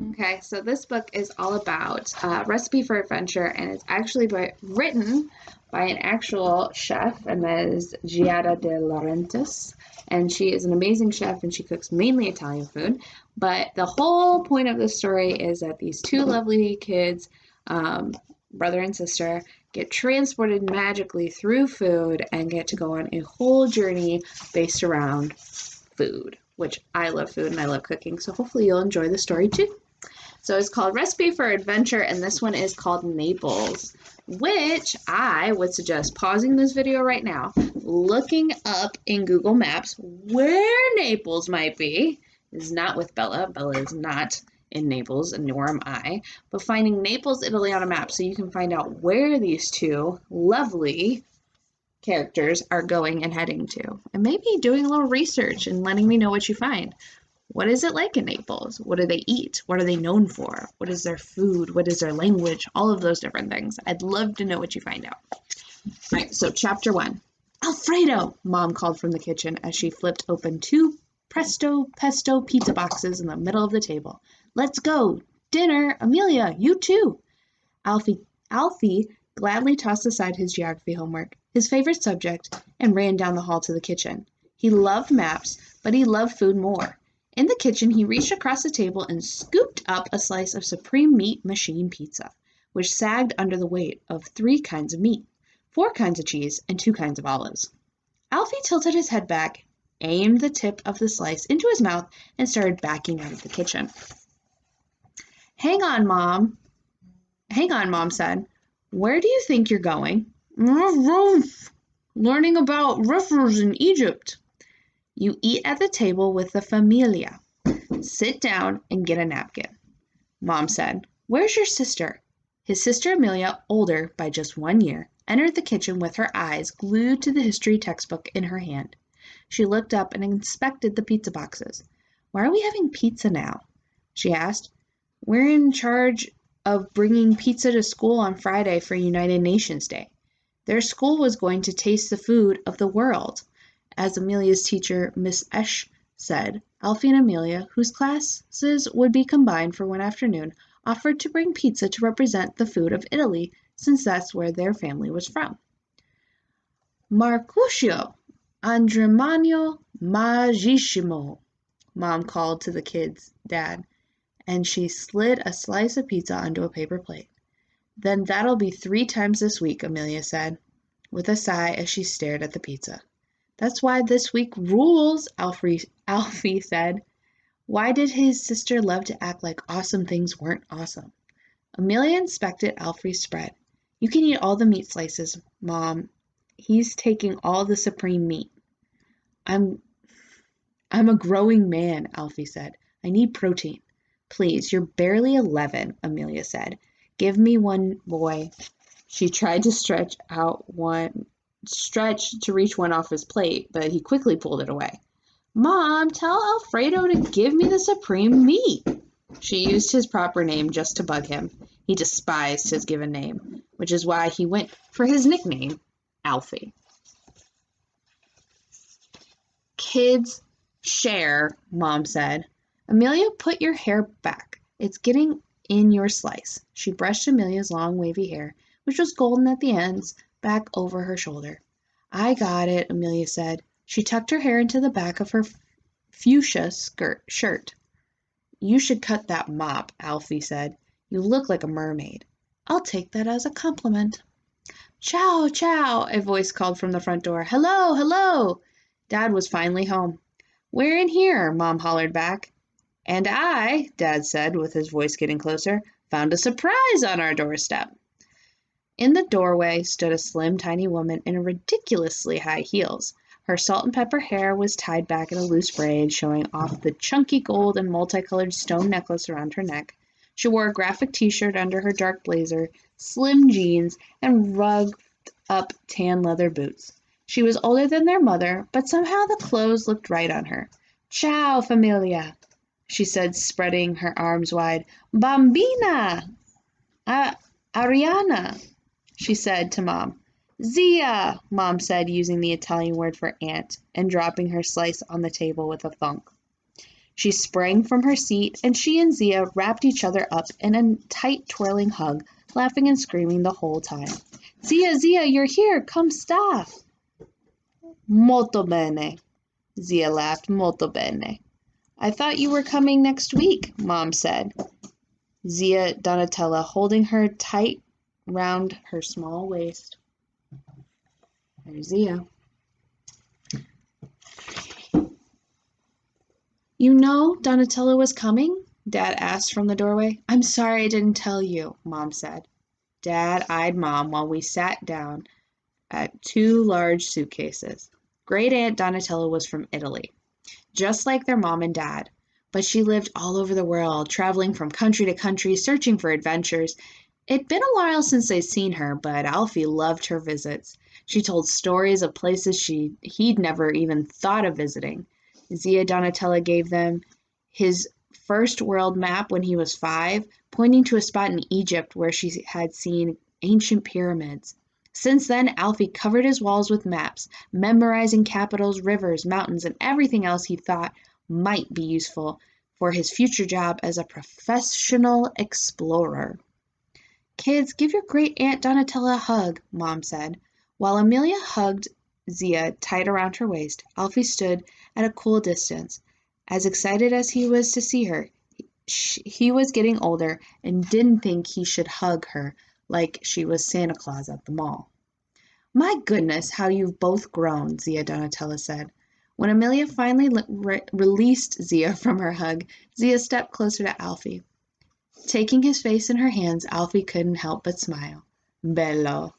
Okay, so this book is all about Recipe for Adventure, and it's actually written by an actual chef, and that is Giada de Laurentiis. And she is an amazing chef, and she cooks mainly Italian food. But the whole point of the story is that these two lovely kids, um, brother and sister, get transported magically through food and get to go on a whole journey based around food, which I love food and I love cooking. So hopefully you'll enjoy the story too. So it's called Recipe for Adventure, and this one is called Naples, which I would suggest pausing this video right now, looking up in Google Maps where Naples might be. This is not with Bella. Bella is not in Naples, and nor am I, but finding Naples, Italy on a map so you can find out where these two lovely characters are going and heading to. And maybe doing a little research and letting me know what you find. What is it like in Naples? What do they eat? What are they known for? What is their food? What is their language? All of those different things. I'd love to know what you find out. All right, so chapter 1. Alfredo, Mom called from the kitchen as she flipped open two presto pesto pizza boxes in the middle of the table. Let's go. Dinner. Amelia, you too. Alfie gladly tossed aside his geography homework, his favorite subject, and ran down the hall to the kitchen. He loved maps, but he loved food more. In the kitchen, he reached across the table and scooped up a slice of supreme meat machine pizza, which sagged under the weight of 3 kinds of meat, 4 kinds of cheese, and 2 kinds of olives. Alfie tilted his head back, aimed the tip of the slice into his mouth, and started backing out of the kitchen. Hang on, Mom. Hang on, Mom said. Where do you think you're going? Learning about rivers in Egypt. You eat at the table with the familia. Sit down and get a napkin, Mom said. Where's your sister? His sister Amelia, older by just 1 year, entered the kitchen with her eyes glued to the history textbook in her hand. She looked up and inspected the pizza boxes. Why are we having pizza now? She asked. We're in charge of bringing pizza to school on Friday for United Nations Day. Their school was going to taste the food of the world. As Amelia's teacher, Miss Esch, said, Alfie and Amelia, whose classes would be combined for one afternoon, offered to bring pizza to represent the food of Italy, since that's where their family was from. Marcusio, Andremanio Magissimo, Mom called to the kid's dad, and she slid a slice of pizza onto a paper plate. Then that'll be 3 times this week, Amelia said, with a sigh as she stared at the pizza. That's why this week rules, Alfie said. Why did his sister love to act like awesome things weren't awesome? Amelia inspected Alfie's spread. You can eat all the meat slices, Mom. He's taking all the supreme meat. I'm a growing man, Alfie said. I need protein. Please, you're barely 11, Amelia said. Give me one, boy. She tried to stretch to reach one off his plate, but he quickly pulled it away. Mom, tell Alfredo to give me the supreme meat. She used his proper name just to bug him. He despised his given name, which is why he went for his nickname, Alfie. Kids share, Mom said. Amelia, put your hair back. It's getting in your slice. She brushed Amelia's long wavy hair, which was golden at the ends, back over her shoulder. I got it, Amelia said. She tucked her hair into the back of her fuchsia shirt. You should cut that mop, Alfie said. You look like a mermaid. I'll take that as a compliment. Chow, chow, a voice called from the front door. Hello, hello. Dad was finally home. We're in here, Mom hollered back. And I, Dad said, with his voice getting closer, found a surprise on our doorstep. In the doorway stood a slim, tiny woman in ridiculously high heels. Her salt and pepper hair was tied back in a loose braid, showing off the chunky gold and multicolored stone necklace around her neck. She wore a graphic t-shirt under her dark blazer, slim jeans, and rugged-up tan leather boots. She was older than their mother, but somehow the clothes looked right on her. Ciao, familia, she said, spreading her arms wide. Bambina! Ariana, she said to Mom. Zia, Mom said, using the Italian word for aunt, and dropping her slice on the table with a thunk. She sprang from her seat, and she and Zia wrapped each other up in a tight, twirling hug, laughing and screaming the whole time. Zia, Zia, you're here! Come stop! Molto bene, Zia laughed. Molto bene. I thought you were coming next week, Mom said. Zia Donatella holding her tight round her small waist. There's Zia. You know Donatella was coming? Dad asked from the doorway. I'm sorry I didn't tell you, Mom said. Dad eyed Mom while we sat down at two large suitcases. Great Aunt Donatella was from Italy, just like their mom and dad, but she lived all over the world, traveling from country to country, searching for adventures. It'd been a while since they'd seen her, but Alfie loved her visits. She told stories of places he'd never even thought of visiting. Zia Donatella gave them his first world map when he was 5, pointing to a spot in Egypt where she had seen ancient pyramids. Since then, Alfie covered his walls with maps, memorizing capitals, rivers, mountains, and everything else he thought might be useful for his future job as a professional explorer. Kids, give your great Aunt Donatella a hug, Mom said. While Amelia hugged Zia tight around her waist, Alfie stood at a cool distance. As excited as he was to see her, he was getting older and didn't think he should hug her like she was Santa Claus at the mall. My goodness, how you've both grown, Zia Donatella said. When Amelia finally released Zia from her hug, Zia stepped closer to Alfie. Taking his face in her hands, Alfie couldn't help but smile. Bello.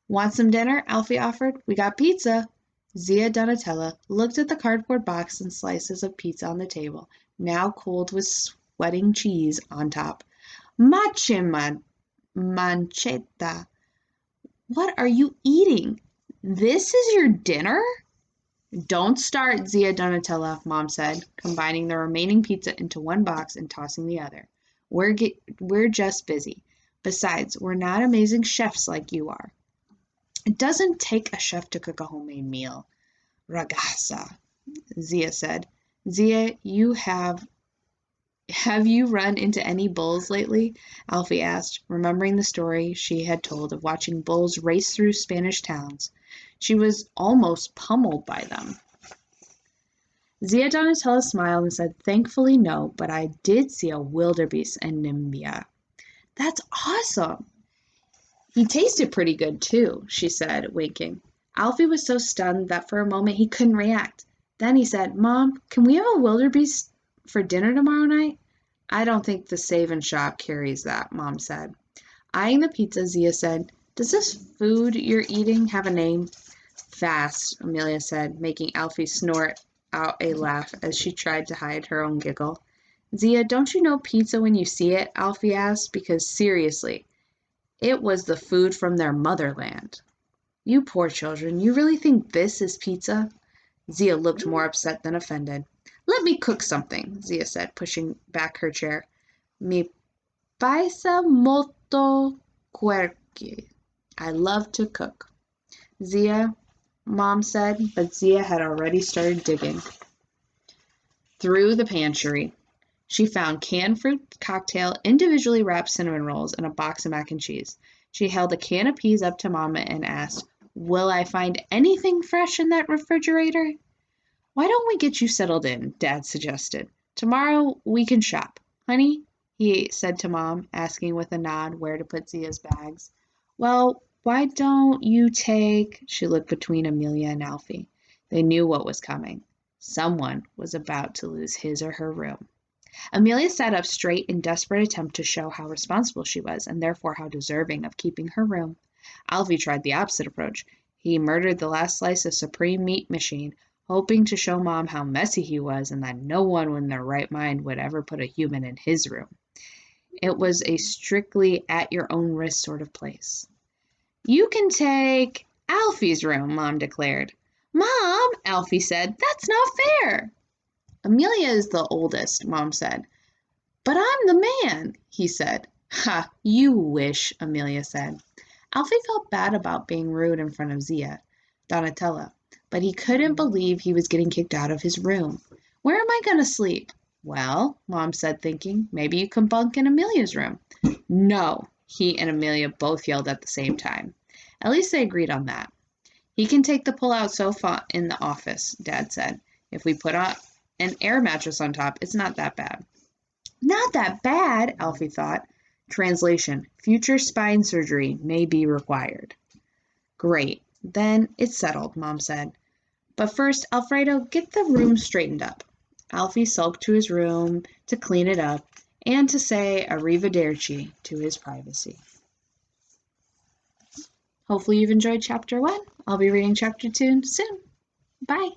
Want some dinner? Alfie offered. We got pizza. Zia Donatella looked at the cardboard box and slices of pizza on the table, now cooled with sweating cheese on top. Manchetta. What are you eating? This is your dinner? Don't start, Zia Donatella, Mom said, combining the remaining pizza into one box and tossing the other. We're just busy. Besides, we're not amazing chefs like you are. It doesn't take a chef to cook a homemade meal, ragazza, Zia said. Zia, have you run into any bulls lately? Alfie asked, remembering the story she had told of watching bulls race through Spanish towns. She was almost pummeled by them. Zia Donatella smiled and said, thankfully no, but I did see a wildebeest in Namibia. That's awesome. He tasted pretty good too, she said, winking. Alfie was so stunned that for a moment he couldn't react. Then he said, Mom, can we have a wildebeest for dinner tomorrow night? I don't think the Save and Shop carries that, Mom said. Eyeing the pizza, Zia said, does this food you're eating have a name? Fast, Amelia said, making Alfie snort out a laugh as she tried to hide her own giggle. Zia, don't you know pizza when you see it? Alfie asked, because seriously, it was the food from their motherland. You poor children, you really think this is pizza? Zia looked more upset than offended. Let me cook something, Zia said, pushing back her chair. Mi paisa molto quirky. I love to cook. Zia, Mom said, but Zia had already started digging through the pantry. She found canned fruit cocktail, individually wrapped cinnamon rolls, and a box of mac and cheese. She held a can of peas up to Mama and asked, will I find anything fresh in that refrigerator? Why don't we get you settled in, Dad suggested. Tomorrow we can shop. Honey, he said to Mom, asking with a nod where to put Zia's bags. Well, why don't you take... She looked between Amelia and Alfie. They knew what was coming. Someone was about to lose his or her room. Amelia sat up straight in desperate attempt to show how responsible she was, and therefore how deserving of keeping her room. Alfie tried the opposite approach. He murdered the last slice of supreme meat machine, hoping to show Mom how messy he was and that no one in their right mind would ever put a human in his room. It was a strictly at-your-own-risk sort of place. You can take Alfie's room, Mom declared. Mom, Alfie said, that's not fair. Amelia is the oldest, Mom said. But I'm the man, he said. Ha, you wish, Amelia said. Alfie felt bad about being rude in front of Zia Donatella, but he couldn't believe he was getting kicked out of his room. Where am I going to sleep? Well, Mom said, thinking, maybe you can bunk in Amelia's room. No, he and Amelia both yelled at the same time. At least they agreed on that. He can take the pull-out sofa in the office, Dad said. If we put on an air mattress on top, it's not that bad. Not that bad, Alfie thought. Translation: future spine surgery may be required. Great. Then it's settled, Mom said. But first, Alfredo, get the room straightened up. Alfie sulked to his room to clean it up and to say arrivederci to his privacy. Hopefully you've enjoyed chapter 1. I'll be reading chapter 2 soon. Bye.